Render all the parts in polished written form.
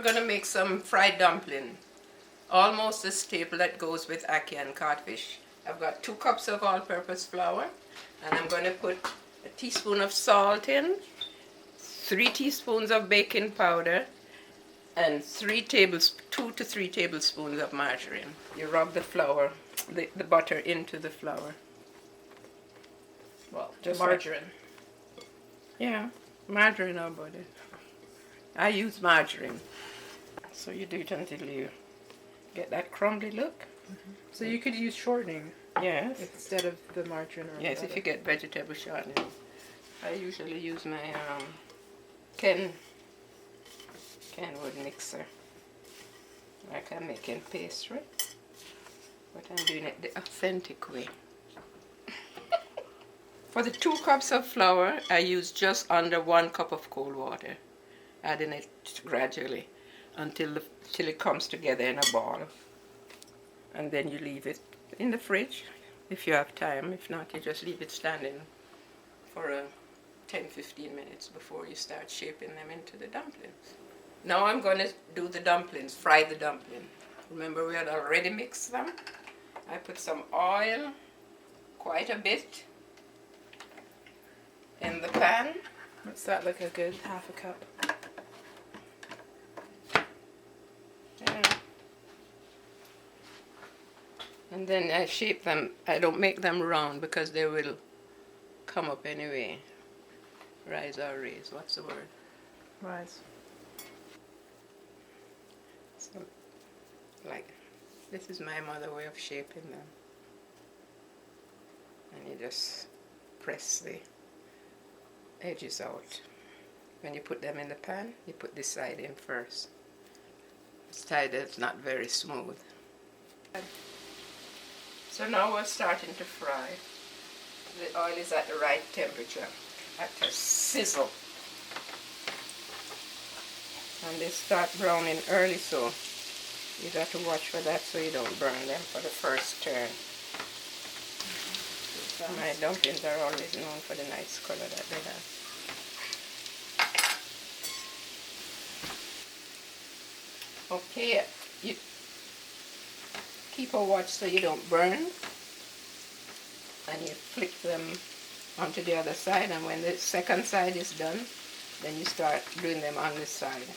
we're going to make some fried dumpling. Almost a staple that goes with ackee and codfish. I've got 2 cups of all-purpose flour, and I'm going to put a teaspoon of salt in, 3 teaspoons of baking powder, and 2 to 3 tablespoons of margarine. You rub the flour, the butter into the flour. Well, just margarine. Yeah, margarine or butter. I use margarine. So you do it until you get that crumbly look. So you could use shortening. Yes. Instead of the margarine or yes, butter. if you get vegetable shortening. I usually use my Kenwood mixer. Like I'm making pastry, but I'm doing it the authentic way. For the 2 cups of flour, I use just under 1 cup of cold water, adding it gradually until it comes together in a ball. And then you leave it in the fridge if you have time. If not, you just leave it standing for 10-15 minutes before you start shaping them into the dumplings. Now I'm going to do the dumplings, fry the dumpling. Remember we had already mixed them? I put some oil, quite a bit, in the pan. What's that, like a good half a cup? Yeah. And then I shape them. I don't make them round because they will come up anyway. Rise or raise, what's the word? Rise. So, like, this is my mother way of shaping them. And you just press the edges out. When you put them in the pan, you put this side in first. This side is not very smooth. So now we're starting to fry. The oil is at the right temperature, at a sizzle. And they start browning early, so you got to watch for that so you don't burn them for the first turn. My dumplings are always known for the nice color that they have. Okay, you keep a watch so you don't burn, and you flip them onto the other side, and when the second side is done, then you start doing them on this side.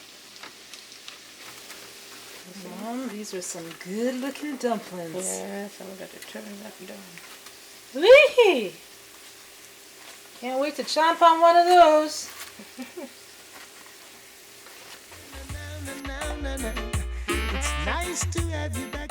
Mom, these are some good looking dumplings. Yes, I'm going to turn that down. Whee! Can't wait to chomp on one of those. It's nice to have you back.